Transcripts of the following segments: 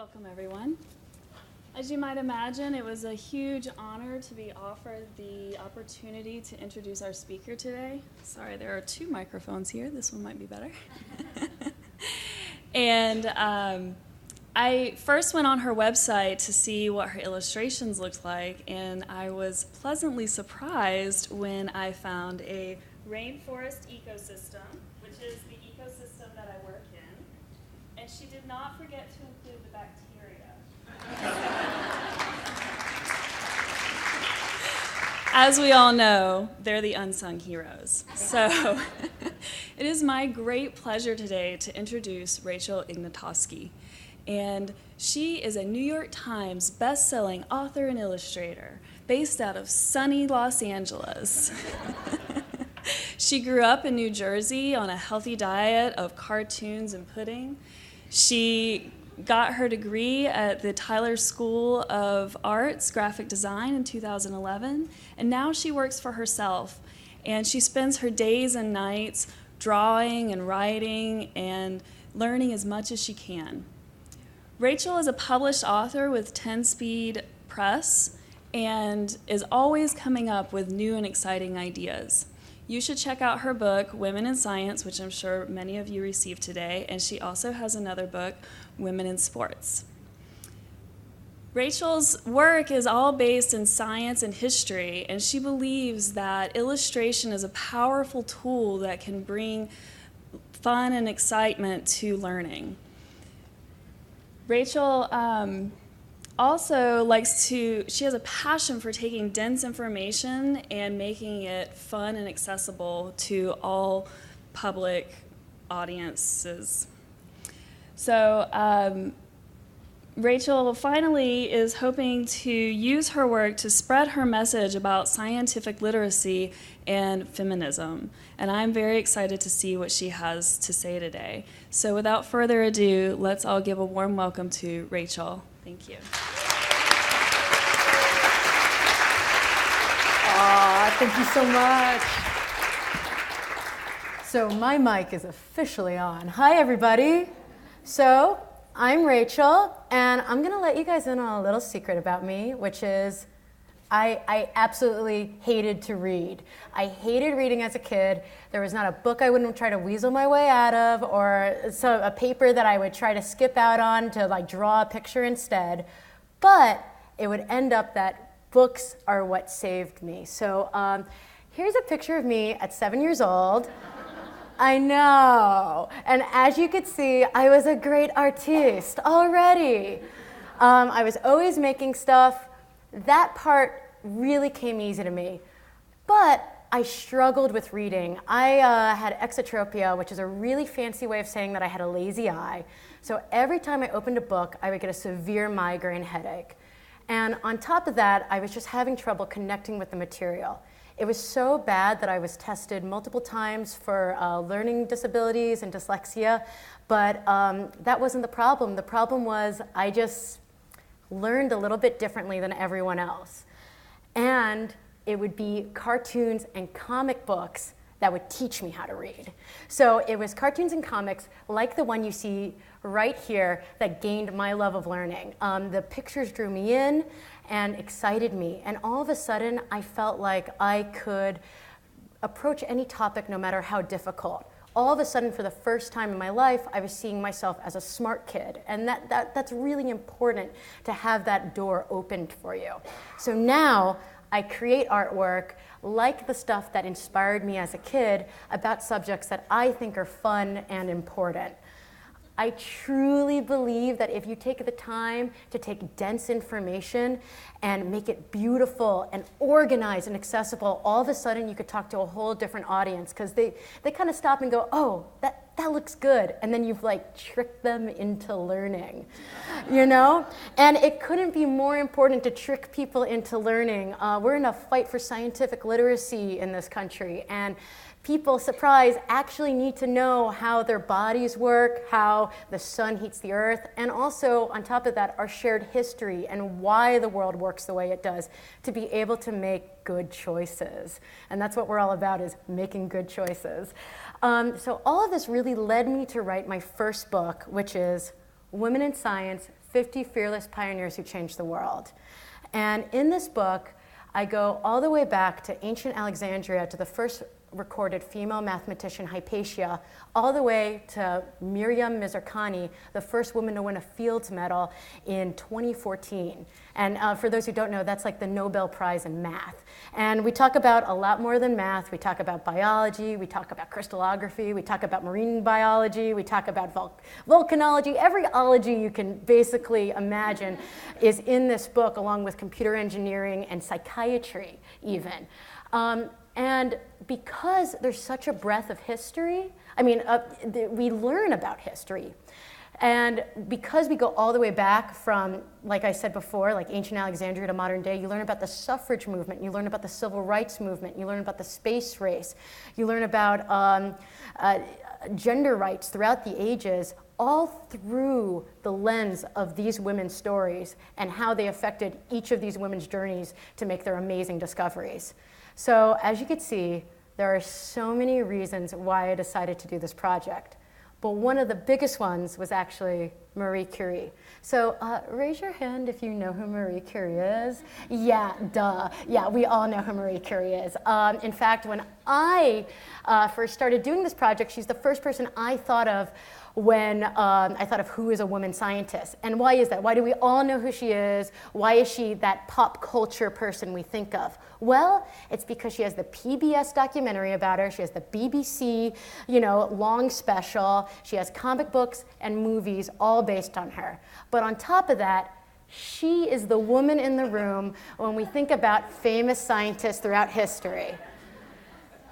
Welcome, everyone. As you might imagine, it was a huge honor to be offered the opportunity to introduce our speaker today. Sorry, there are two microphones here. This one might be better. And I first went on her website to see what her illustrations looked like, and I was pleasantly surprised when I found a rainforest ecosystem, which is the ecosystem that I work in. And she did not forget to include the bacteria. As we all know, they're the unsung heroes. So it is my great pleasure today to introduce Rachel Ignotofsky. And she is a New York Times best-selling author and illustrator based out of sunny Los Angeles. She grew up in New Jersey on a healthy diet of cartoons and pudding. She got her degree at the Tyler School of Arts, Graphic Design in 2011, and now she works for herself. And she spends her days and nights drawing and writing and learning as much as she can. Rachel is a published author with 10 Speed Press and is always coming up with new and exciting ideas. You should check out her book, Women in Science, which I'm sure many of you received today, and she also has another book, Women in Sports. Rachel's work is all based in science and history, and she believes that illustration is a powerful tool that can bring fun and excitement to learning. Rachel also she has a passion for taking dense information and making it fun and accessible to all public audiences. So Rachel finally is hoping to use her work to spread her message about scientific literacy and feminism. And I'm very excited to see what she has to say today. So without further ado, let's all give a warm welcome to Rachel. Thank you. Thank you so much. So my mic is officially on. Hi, everybody. So I'm Rachel, and I'm going to let you guys in on a little secret about me, which is I absolutely hated to read. I hated reading as a kid. There was not a book I wouldn't try to weasel my way out of, or a paper that I would try to skip out on to draw a picture instead. But it would end up that books are what saved me. So here's a picture of me at 7 years old. I know. And as you could see, I was a great artiste already. I was always making stuff. That part really came easy to me. But I struggled with reading. I had exotropia, which is a really fancy way of saying that I had a lazy eye. So every time I opened a book, I would get a severe migraine headache. And on top of that, I was just having trouble connecting with the material. It was so bad that I was tested multiple times for learning disabilities and dyslexia, but that wasn't the problem. The problem was I just learned a little bit differently than everyone else. And it would be cartoons and comic books that would teach me how to read. So it was cartoons and comics like the one you see right here that gained my love of learning. The pictures drew me in and excited me. And all of a sudden, I felt like I could approach any topic no matter how difficult. All of a sudden, for the first time in my life, I was seeing myself as a smart kid. And that's really important to have that door opened for you. So now, I create artwork like the stuff that inspired me as a kid about subjects that I think are fun and important. I truly believe that if you take the time to take dense information and make it beautiful and organized and accessible, all of a sudden you could talk to a whole different audience because they kind of stop and go, oh, that looks good. And then you've tricked them into learning, you know? And it couldn't be more important to trick people into learning. We're in a fight for scientific literacy in this country. And people, surprise, actually need to know how their bodies work, how the sun heats the earth, and also, on top of that, our shared history and why the world works the way it does, to be able to make good choices. And that's what we're all about, is making good choices. So all of this really led me to write my first book, which is Women in Science, 50 fearless pioneers who changed the world. And in this book, I go all the way back to ancient Alexandria, to the first recorded female mathematician, Hypatia, all the way to Miriam Mizrakhani, the first woman to win a Fields Medal in 2014. And for those who don't know, that's like the Nobel Prize in math. And we talk about a lot more than math. We talk about biology, we talk about crystallography, we talk about marine biology, we talk about volcanology. Every ology you can basically imagine is in this book, along with computer engineering and psychiatry even. And because there's such a breadth of history, we learn about history. And because we go all the way back from, like I said before, like ancient Alexandria to modern day, you learn about the suffrage movement, you learn about the civil rights movement, you learn about the space race, you learn about gender rights throughout the ages, all through the lens of these women's stories and how they affected each of these women's journeys to make their amazing discoveries. So as you can see, there are so many reasons why I decided to do this project. But one of the biggest ones was actually Marie Curie. So raise your hand if you know who Marie Curie is. Yeah, duh. Yeah, we all know who Marie Curie is. In fact, when I first started doing this project, she's the first person I thought of when I thought of who is a woman scientist. And why is that? Why do we all know who she is? Why is she that pop culture person we think of? Well, it's because she has the PBS documentary about her. She has the BBC, long special. She has comic books and movies all based on her. But on top of that, she is the woman in the room when we think about famous scientists throughout history.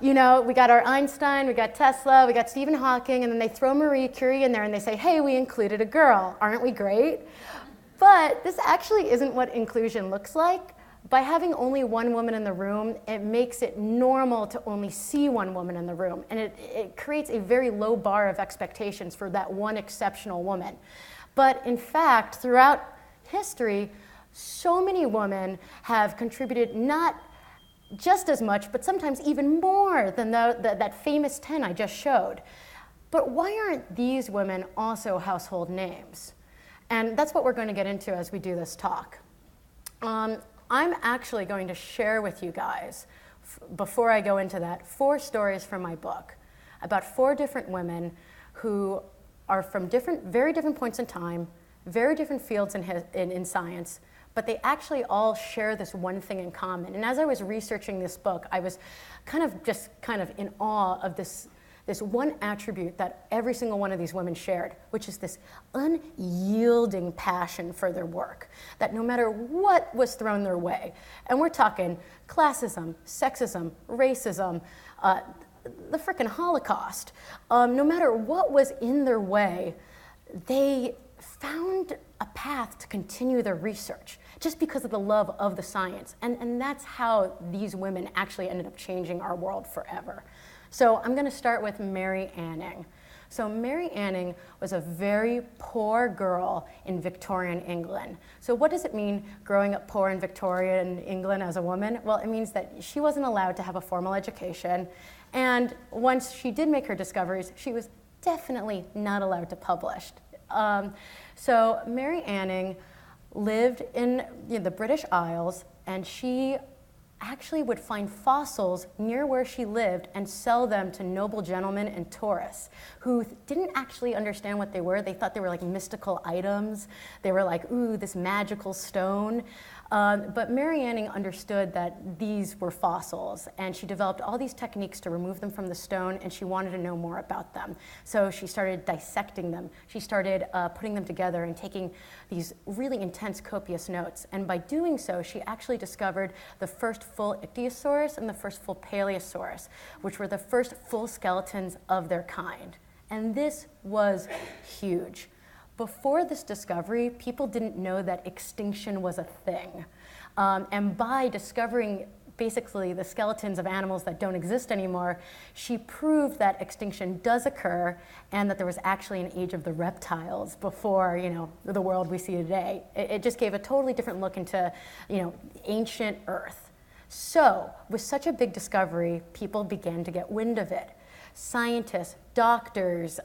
We got our Einstein, we got Tesla, we got Stephen Hawking, and then they throw Marie Curie in there and they say, hey, we included a girl. Aren't we great? But this actually isn't what inclusion looks like. By having only one woman in the room, it makes it normal to only see one woman in the room. And it creates a very low bar of expectations for that one exceptional woman. But in fact, throughout history, so many women have contributed not just as much, but sometimes even more than that famous 10 I just showed. But why aren't these women also household names? And that's what we're going to get into as we do this talk. I'm actually going to share with you guys, before I go into that, 4 stories from my book about 4 different women who are from very different points in time, very different fields in science, but they actually all share this one thing in common. And as I was researching this book, I was kind of in awe of this one attribute that every single one of these women shared, which is this unyielding passion for their work, that no matter what was thrown their way, and we're talking classism, sexism, racism, the frickin' Holocaust, no matter what was in their way, they found a path to continue their research just because of the love of the science. And that's how these women actually ended up changing our world forever. So I'm going to start with Mary Anning. So Mary Anning was a very poor girl in Victorian England. So what does it mean growing up poor in Victorian England as a woman? Well, it means that she wasn't allowed to have a formal education. And once she did make her discoveries, she was definitely not allowed to publish. So Mary Anning lived in the British Isles, and she actually would find fossils near where she lived and sell them to noble gentlemen and tourists who didn't actually understand what they were. They thought they were like mystical items. They were like, ooh, this magical stone. But Mary Anning understood that these were fossils, and she developed all these techniques to remove them from the stone, and she wanted to know more about them. So she started dissecting them. She started putting them together and taking these really intense, copious notes. And by doing so, she actually discovered the first full ichthyosaurus and the first full paleosaurus, which were the first full skeletons of their kind. And this was huge. Before this discovery, people didn't know that extinction was a thing. And by discovering basically the skeletons of animals that don't exist anymore, she proved that extinction does occur and that there was actually an age of the reptiles before, the world we see today. It just gave a totally different look into, ancient Earth. So with such a big discovery, people began to get wind of it. Scientists, doctors,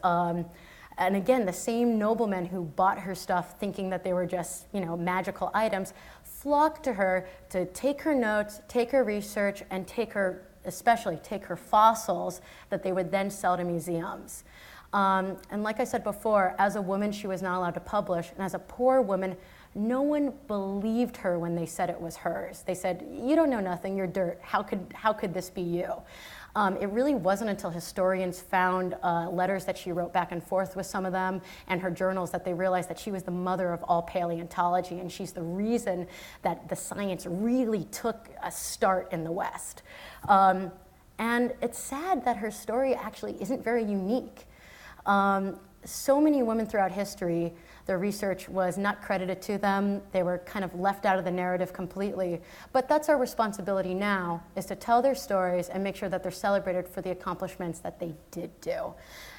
And again, the same noblemen who bought her stuff thinking that they were just, magical items, flocked to her to take her notes, take her research, and especially take her fossils that they would then sell to museums. And like I said before, as a woman, she was not allowed to publish, and as a poor woman, no one believed her when they said it was hers. They said, "You don't know nothing, you're dirt. How could this be you?" It really wasn't until historians found letters that she wrote back and forth with some of them and her journals that they realized that she was the mother of all paleontology, and she's the reason that the science really took a start in the West. And it's sad that her story actually isn't very unique. So many women throughout history, their research was not credited to them. They were kind of left out of the narrative completely. But that's our responsibility now, is to tell their stories and make sure that they're celebrated for the accomplishments that they did do.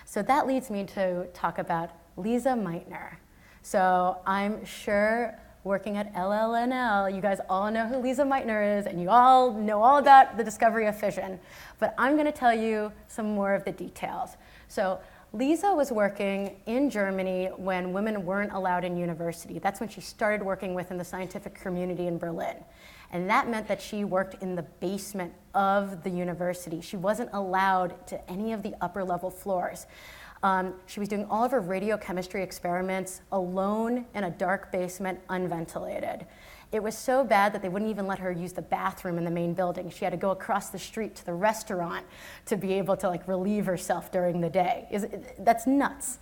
So that leads me to talk about Lisa Meitner. So I'm sure working at LLNL, you guys all know who Lisa Meitner is, and you all know all about the discovery of fission. But I'm going to tell you some more of the details. So Lisa was working in Germany when women weren't allowed in university. That's when she started working within the scientific community in Berlin. And that meant that she worked in the basement of the university. She wasn't allowed to any of the upper level floors. She was doing all of her radiochemistry experiments alone in a dark basement, unventilated. It was so bad that they wouldn't even let her use the bathroom in the main building. She had to go across the street to the restaurant to be able to relieve herself during the day. That's nuts.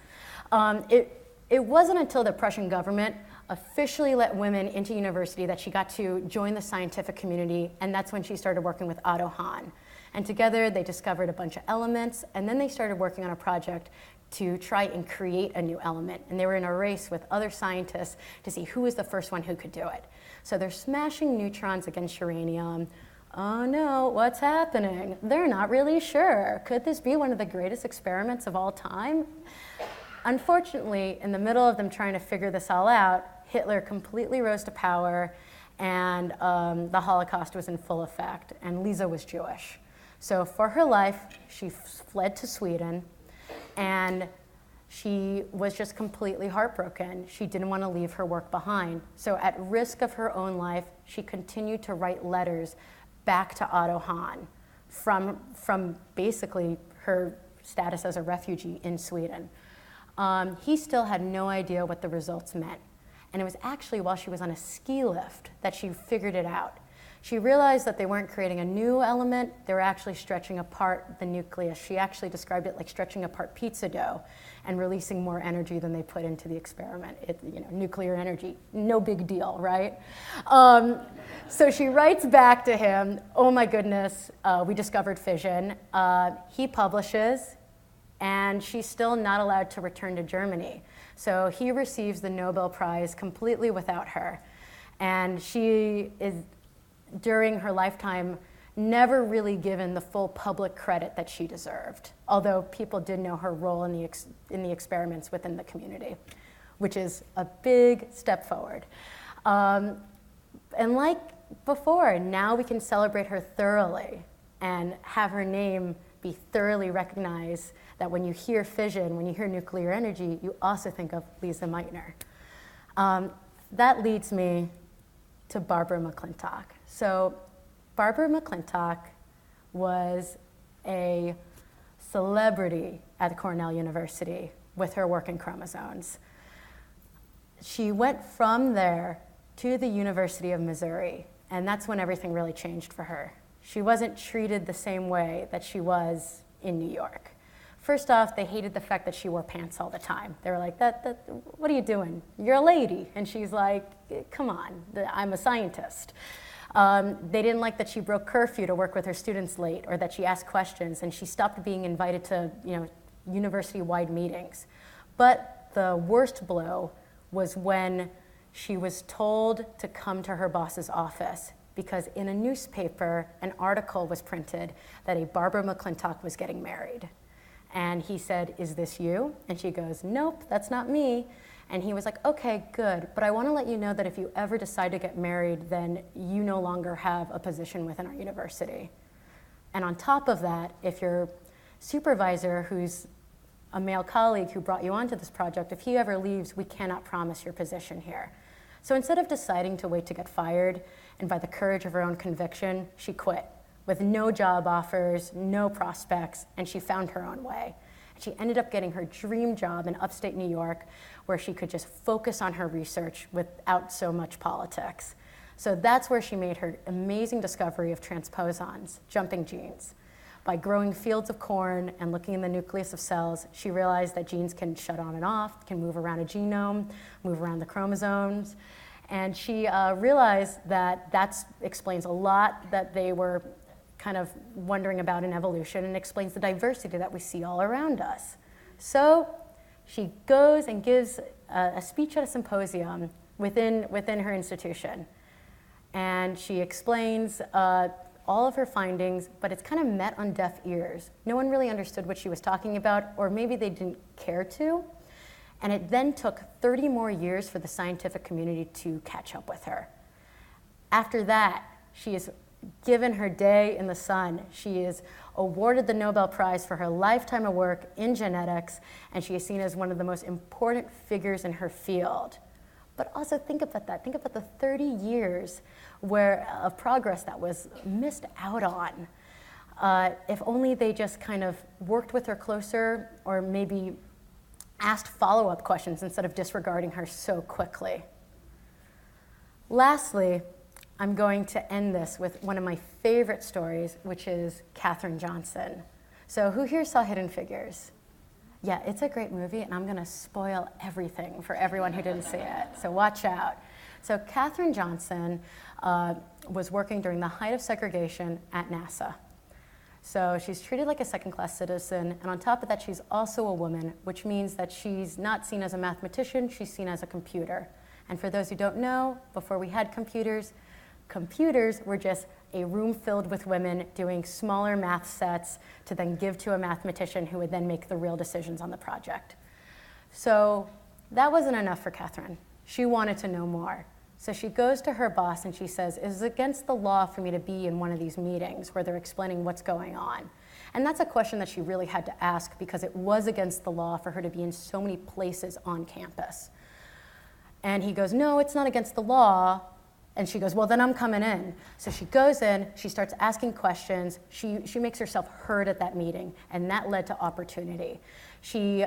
It wasn't until the Prussian government officially let women into university that she got to join the scientific community, and that's when she started working with Otto Hahn. And together they discovered a bunch of elements, and then they started working on a project to try and create a new element. And they were in a race with other scientists to see who was the first one who could do it. So they're smashing neutrons against uranium. Oh no, what's happening? They're not really sure. Could this be one of the greatest experiments of all time? Unfortunately, in the middle of them trying to figure this all out, Hitler completely rose to power, and the Holocaust was in full effect, and Lisa was Jewish. So for her life, she fled to Sweden, and she was just completely heartbroken. She didn't want to leave her work behind. So at risk of her own life, she continued to write letters back to Otto Hahn from basically her status as a refugee in Sweden. He still had no idea what the results meant. And it was actually while she was on a ski lift that she figured it out. She realized that they weren't creating a new element, they were actually stretching apart the nucleus. She actually described it like stretching apart pizza dough and releasing more energy than they put into the experiment. Nuclear energy, no big deal, right? So she writes back to him, "Oh my goodness, we discovered fission." He publishes, and she's still not allowed to return to Germany. So he receives the Nobel Prize completely without her. And she is, during her lifetime, never really given the full public credit that she deserved, although people did know her role in the experiments within the community, which is a big step forward. And like before, now we can celebrate her thoroughly and have her name be thoroughly recognized, that when you hear fission, when you hear nuclear energy, you also think of Lisa Meitner. That leads me to BarbaraMcClintock. So BarbaraMcClintock was a celebrity at Cornell University with her work in chromosomes. She went from there to the University of Missouri, and that's when everything really changed for her. She wasn't treated the same way that she was in New York. First off, they hated the fact that she wore pants all the time. They were like, what are you doing? You're a lady. And she's like, come on, I'm a scientist. They didn't like that she broke curfew to work with her students late, or that she asked questions, and she stopped being invited to university-wide meetings. But the worst blow was when she was told to come to her boss's office, because in a newspaper, an article was printed that a BarbaraMcClintock was getting married. And he said, "Is this you?" And she goes, "Nope, that's not me." And he was like, "Okay, good, but I want to let you know that if you ever decide to get married, then you no longer have a position within our university. And on top of that, if your supervisor, who's a male colleague who brought you onto this project, if he ever leaves, we cannot promise your position here. So instead of deciding to wait to get fired, and by the courage of her own conviction, she quit with no job offers, no prospects, and she found her own way. She ended up getting her dream job in upstate New York, where she could just focus on her research without so much politics. So that's where she made her amazing discovery of transposons, jumping genes. By growing fields of corn and looking in the nucleus of cells, she realized that genes can shut on and off, can move around a genome, move around the chromosomes. And she realized that explains a lot that they were kind of wondering about in evolution, and explains the diversity that we see all around us. So she goes and gives a speech at a symposium within her institution. And she explains all of her findings, but it's kind of met on deaf ears. No one really understood what she was talking about, or maybe they didn't care to. And it then took 30 more years for the scientific community to catch up with her. After that, she is given her day in the sun. She is awarded the Nobel Prize for her lifetime of work in genetics, and she is seen as one of the most important figures in her field. But also think about that. Think about the 30 years of progress that was missed out on. If only they just kind of worked with her closer, or maybe asked follow-up questions instead of disregarding her so quickly. Lastly, I'm going to end this with one of my favorite stories, which is Katherine Johnson. So who here saw Hidden Figures? Yeah, it's a great movie, and I'm going to spoil everything for everyone who didn't see it, so watch out. So Katherine Johnson was working during the height of segregation at NASA. So she's treated like a second-class citizen, and on top of that, she's also a woman, which means that she's not seen as a mathematician, she's seen as a computer. And for those who don't know, before we had computers were just a room filled with women doing smaller math sets to then give to a mathematician who would then make the real decisions on the project. So that wasn't enough for Katherine. She wanted to know more. So she goes to her boss and she says, "Is it against the law for me to be in one of these meetings where they're explaining what's going on?" And that's a question that she really had to ask, because it was against the law for her to be in so many places on campus. And he goes, "No, it's not against the law." And she goes, "Well, then I'm coming in." So she goes in, she starts asking questions, she makes herself heard at that meeting, and that led to opportunity. She,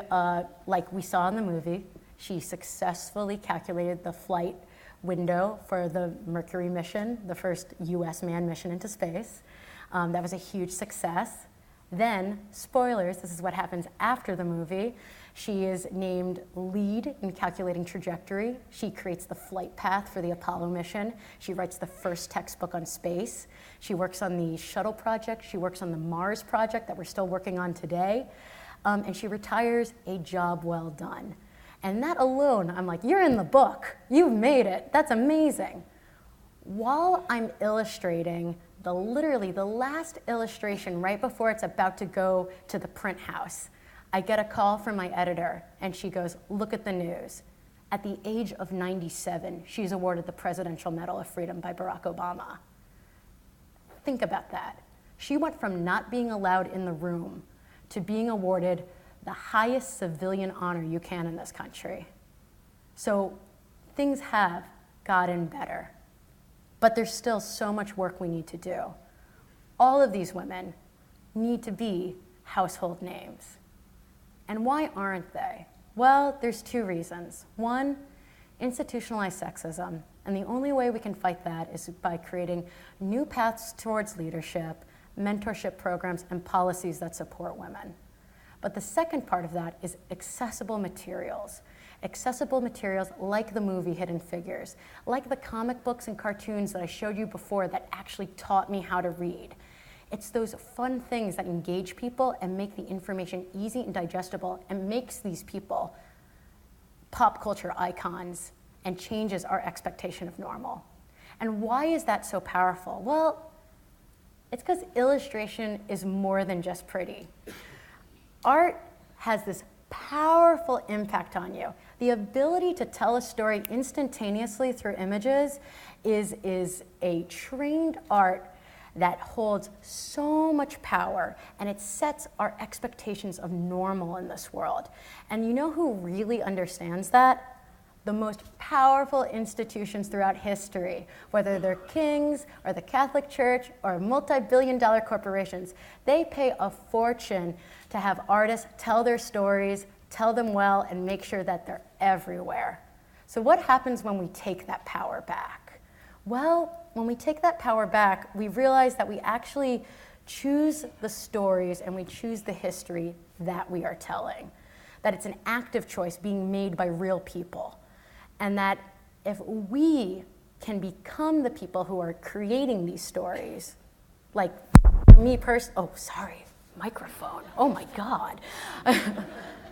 like we saw in the movie, she successfully calculated the flight window for the Mercury mission, the first US manned mission into space. That was a huge success. Then, spoilers, this is what happens after the movie. She is named lead in calculating trajectory. She creates the flight path for the Apollo mission. She writes the first textbook on space. She works on the shuttle project. She works on the Mars project that we're still working on today. And she retires a job well done. And that alone, I'm like, you're in the book. You've made it. That's amazing. While I'm illustrating literally the last illustration right before it's about to go to the print house, I get a call from my editor, and she goes, "Look at the news. At the age of 97, she's awarded the Presidential Medal of Freedom by Barack Obama." Think about that. She went from not being allowed in the room to being awarded the highest civilian honor you can in this country. So things have gotten better, but there's still so much work we need to do. All of these women need to be household names. And why aren't they? Well, there's two reasons. One, institutionalized sexism, and the only way we can fight that is by creating new paths towards leadership, mentorship programs, and policies that support women. But the second part of that is accessible materials. Accessible materials like the movie Hidden Figures, like the comic books and cartoons that I showed you before that actually taught me how to read. It's those fun things that engage people and make the information easy and digestible and makes these people pop culture icons and changes our expectation of normal. And why is that so powerful? Well, it's because illustration is more than just pretty. Art has this powerful impact on you. The ability to tell a story instantaneously through images is a trained art that holds so much power, and it sets our expectations of normal in this world. And you know who really understands that? The most powerful institutions throughout history, whether they're kings or the Catholic Church or multi-billion-dollar corporations. They pay a fortune to have artists tell their stories, tell them well, and make sure that they're everywhere. So what happens when we take that power back? Well, when we take that power back, we realize that we actually choose the stories and we choose the history that we are telling. That it's an active choice being made by real people. And that if we can become the people who are creating these stories, like me oh, sorry, microphone, oh my God.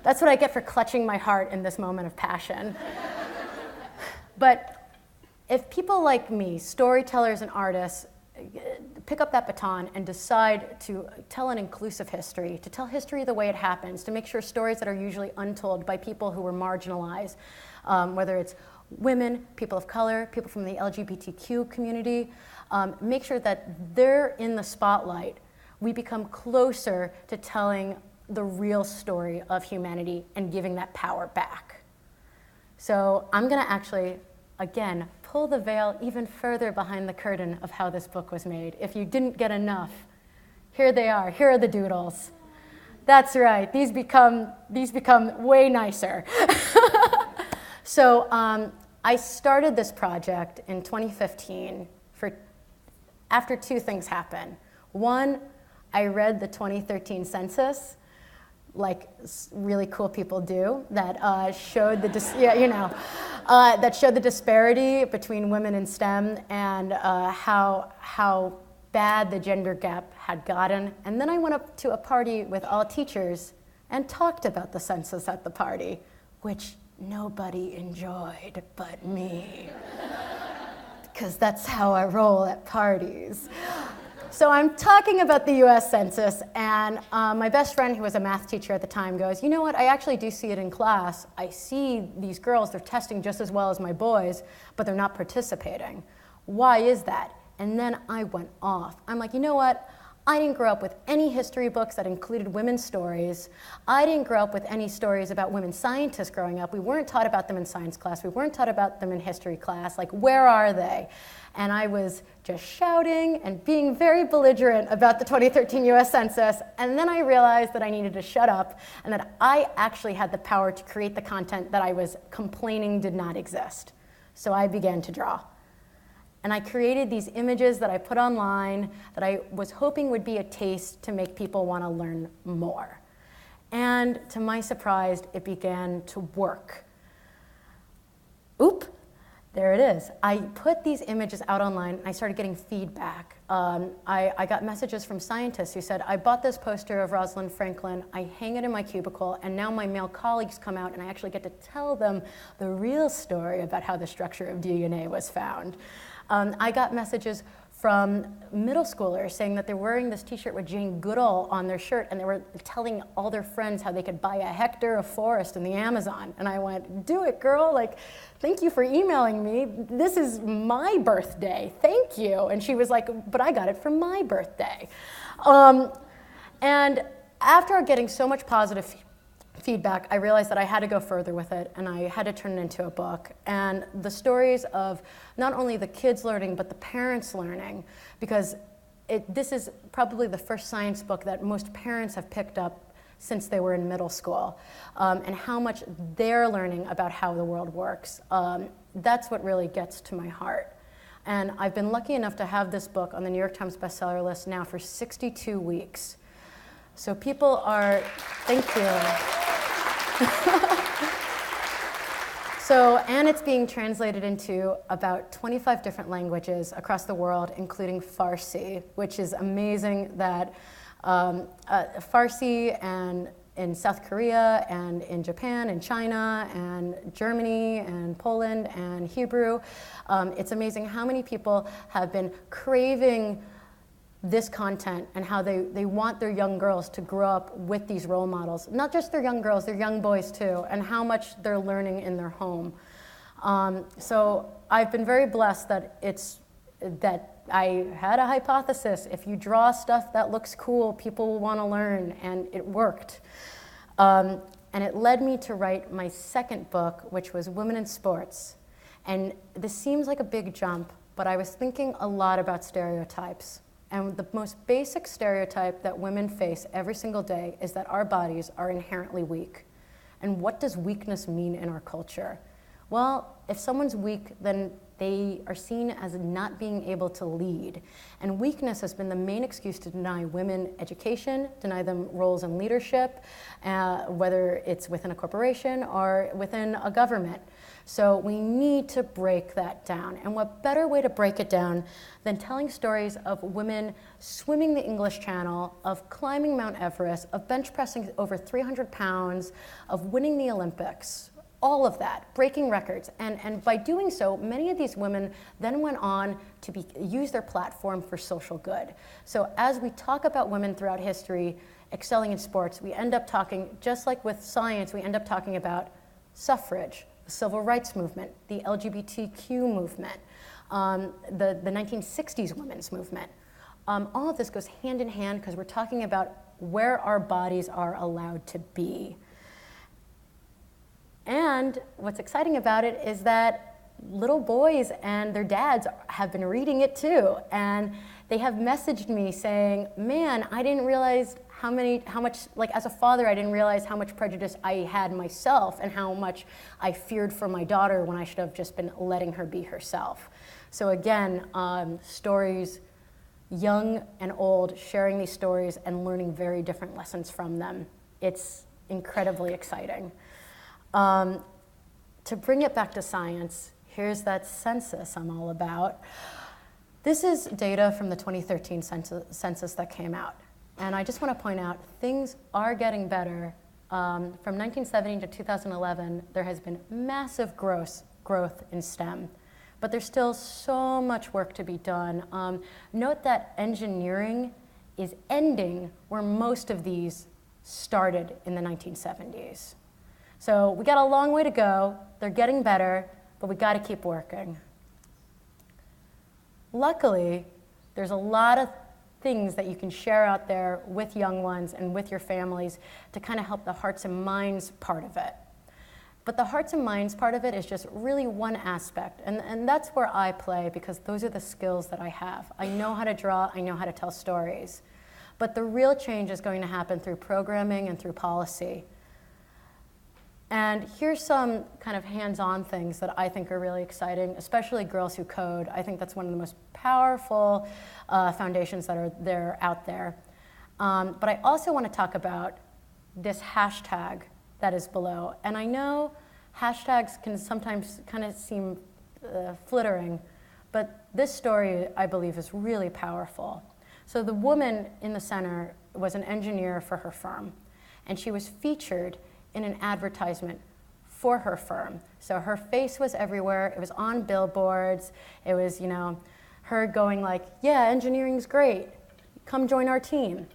That's what I get for clutching my heart in this moment of passion. But if people like me, storytellers and artists, pick up that baton and decide to tell an inclusive history, to tell history the way it happens, to make sure stories that are usually untold by people who were marginalized, whether it's women, people of color, people from the LGBTQ community, make sure that they're in the spotlight, we become closer to telling the real story of humanity and giving that power back. So I'm gonna actually, again, pull the veil even further behind the curtain of how this book was made. If you didn't get enough, here they are, here are the doodles. That's right, these become way nicer. So I started this project in 2015 after two things happened. One, I read the 2013 census, like really cool people do, that showed the that showed the disparity between women in STEM and how bad the gender gap had gotten. And then I went up to a party with all teachers and talked about the census at the party, which nobody enjoyed but me, because that's how I roll at parties. So I'm talking about the US Census, and my best friend, who was a math teacher at the time, goes, you know what, I actually do see it in class. I see these girls, they're testing just as well as my boys, but they're not participating. Why is that? And then I went off. I'm like, you know what? I didn't grow up with any history books that included women's stories. I didn't grow up with any stories about women scientists growing up. We weren't taught about them in science class. We weren't taught about them in history class. Like, where are they? And I was just shouting and being very belligerent about the 2013 US Census. And then I realized that I needed to shut up and that I actually had the power to create the content that I was complaining did not exist. So I began to draw. And I created these images that I put online that I was hoping would be a taste to make people want to learn more. And to my surprise, it began to work. Oop, there it is. I put these images out online and I started getting feedback. I got messages from scientists who said, I bought this poster of Rosalind Franklin, I hang it in my cubicle, and now my male colleagues come out and I actually get to tell them the real story about how the structure of DNA was found. I got messages from middle schoolers saying that they're wearing this t-shirt with Jane Goodall on their shirt, and they were telling all their friends how they could buy a hectare of forest in the Amazon. And I went, do it, girl. Like, thank you for emailing me. This is my birthday. Thank you. And she was like, but I got it for my birthday. And after getting so much positive feedback, I realized that I had to go further with it, and I had to turn it into a book. And the stories of not only the kids learning, but the parents learning, because this is probably the first science book that most parents have picked up since they were in middle school, and how much they're learning about how the world works. That's what really gets to my heart. And I've been lucky enough to have this book on the New York Times bestseller list now for 62 weeks. So people are, thank you. And it's being translated into about 25 different languages across the world, including Farsi, which is amazing that Farsi and in South Korea and in Japan and China and Germany and Poland and Hebrew. It's amazing how many people have been craving this content and how they want their young girls to grow up with these role models. Not just their young girls, their young boys too, and how much they're learning in their home. So I've been very blessed that I had a hypothesis. If you draw stuff that looks cool, people will want to learn, and it worked. And it led me to write my second book, which was Women in Sports. And this seems like a big jump, but I was thinking a lot about stereotypes. And the most basic stereotype that women face every single day is that our bodies are inherently weak. And what does weakness mean in our culture? Well, if someone's weak, then they are seen as not being able to lead. And weakness has been the main excuse to deny women education, deny them roles in leadership, whether it's within a corporation or within a government. So we need to break that down. And what better way to break it down than telling stories of women swimming the English Channel, of climbing Mount Everest, of bench pressing over 300 pounds, of winning the Olympics, all of that, breaking records. And by doing so, many of these women then went on to use their platform for social good. So as we talk about women throughout history excelling in sports, we end up talking, just like with science, we end up talking about suffrage, the civil rights movement, the LGBTQ movement, the 1960s women's movement. All of this goes hand in hand because we're talking about where our bodies are allowed to be. And what's exciting about it is that little boys and their dads have been reading it too. And they have messaged me saying, man, I didn't realize how much, like as a father, I didn't realize how much prejudice I had myself and how much I feared for my daughter when I should have just been letting her be herself. So again, stories, young and old, sharing these stories and learning very different lessons from them. It's incredibly exciting. To bring it back to science, here's that census I'm all about. This is data from the 2013 census that came out. And I just want to point out, things are getting better. From 1970 to 2011, there has been massive growth in STEM, but there's still so much work to be done. Note that engineering is ending where most of these started in the 1970s. So we got a long way to go. They're getting better, but we got to keep working. Luckily, there's a lot of things that you can share out there with young ones and with your families to kind of help the hearts and minds part of it. But the hearts and minds part of it is just really one aspect, and that's where I play because those are the skills that I have. I know how to draw, I know how to tell stories. But the real change is going to happen through programming and through policy. And here's some kind of hands-on things that I think are really exciting, especially Girls Who Code. I think that's one of the most powerful foundations that are out there. But I also want to talk about this hashtag that is below. And I know hashtags can sometimes kind of seem flittering, but this story, I believe, is really powerful. So the woman in the center was an engineer for her firm, and she was featured in an advertisement for her firm. So her face was everywhere. It was on billboards. It was, her going like, yeah, engineering's great. Come join our team.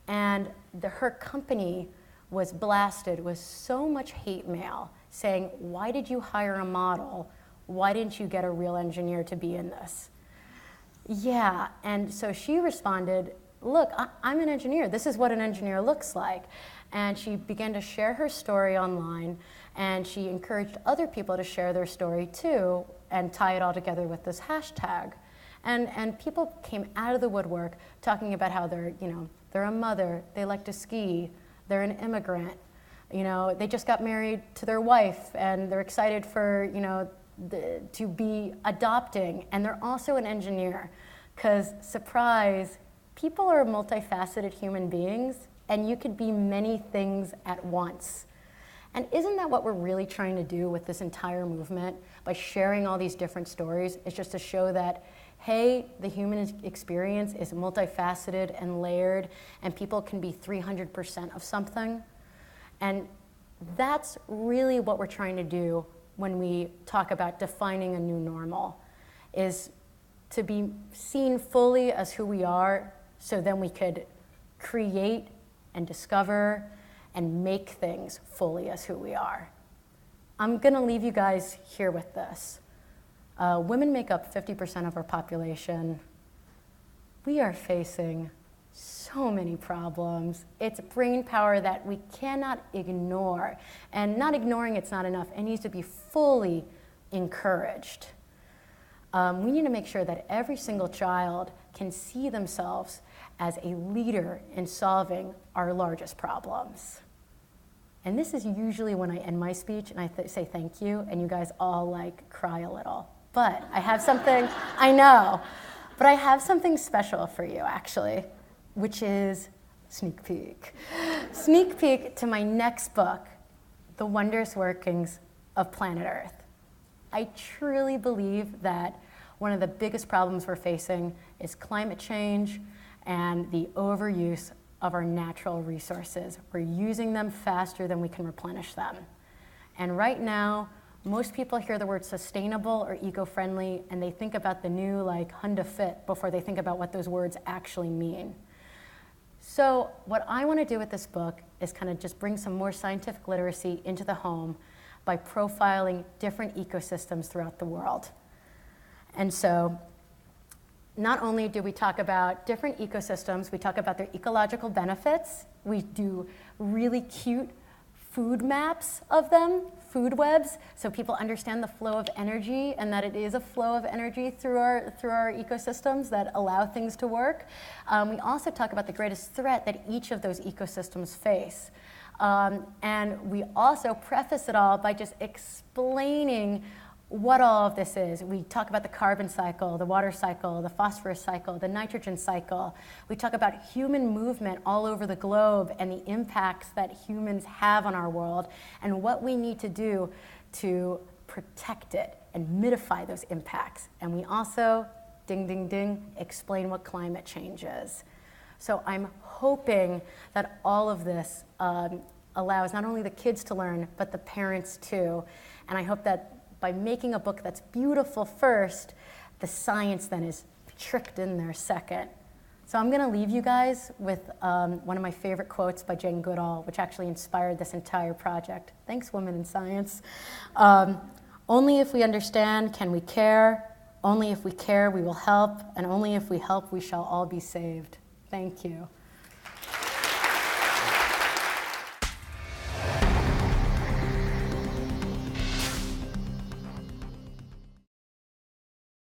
And her company was blasted with so much hate mail saying, why did you hire a model? Why didn't you get a real engineer to be in this? Yeah, and so she responded, look, I'm an engineer. This is what an engineer looks like. And she began to share her story online, and she encouraged other people to share their story too and tie it all together with this hashtag. And people came out of the woodwork talking about how they're a mother, they like to ski, they're an immigrant, they just got married to their wife and they're excited for, to be adopting, and they're also an engineer. Because, surprise, people are multifaceted human beings, and you could be many things at once. And isn't that what we're really trying to do with this entire movement? By sharing all these different stories, it's just to show that, hey, the human experience is multifaceted and layered, and people can be 300% of something. And that's really what we're trying to do when we talk about defining a new normal, is to be seen fully as who we are, so then we could create and discover and make things fully as who we are. I'm gonna leave you guys here with this. Women make up 50% of our population. we are facing so many problems. It's brain power that we cannot ignore. And not ignoring it's not enough. It needs to be fully encouraged. We need to make sure that every single child can see themselves as a leader in solving our largest problems. And this is usually when I end my speech and I say thank you, and you guys all like cry a little. But I have something, I know, but I have something special for you actually, which is sneak peek. Sneak peek to my next book, The Wondrous Workings of Planet Earth. I truly believe that one of the biggest problems we're facing is climate change and the overuse of our natural resources. We're using them faster than we can replenish them. And right now, most people hear the word sustainable or eco-friendly and they think about the new like Honda Fit before they think about what those words actually mean. So what I want to do with this book is kind of just bring some more scientific literacy into the home by profiling different ecosystems throughout the world. And so not only do we talk about different ecosystems, we talk about their ecological benefits, we do really cute food maps of them, food webs, so people understand the flow of energy and that it is a flow of energy through our ecosystems that allow things to work. We also talk about the greatest threat that each of those ecosystems face. And we also preface it all by just explaining what all of this is. We talk about the carbon cycle, the water cycle, the phosphorus cycle, the nitrogen cycle. We talk about human movement all over the globe and the impacts that humans have on our world and what we need to do to protect it and mitigate those impacts. And we also, ding, ding, ding, explain what climate change is. So I'm hoping that all of this allows not only the kids to learn, but the parents too. And I hope that by making a book that's beautiful first, the science then is tricked in there second. So I'm going to leave you guys with one of my favorite quotes by Jane Goodall, which actually inspired this entire project. Thanks, women in science. Only if we understand can we care. Only if we care we will help. And only if we help we shall all be saved. Thank you.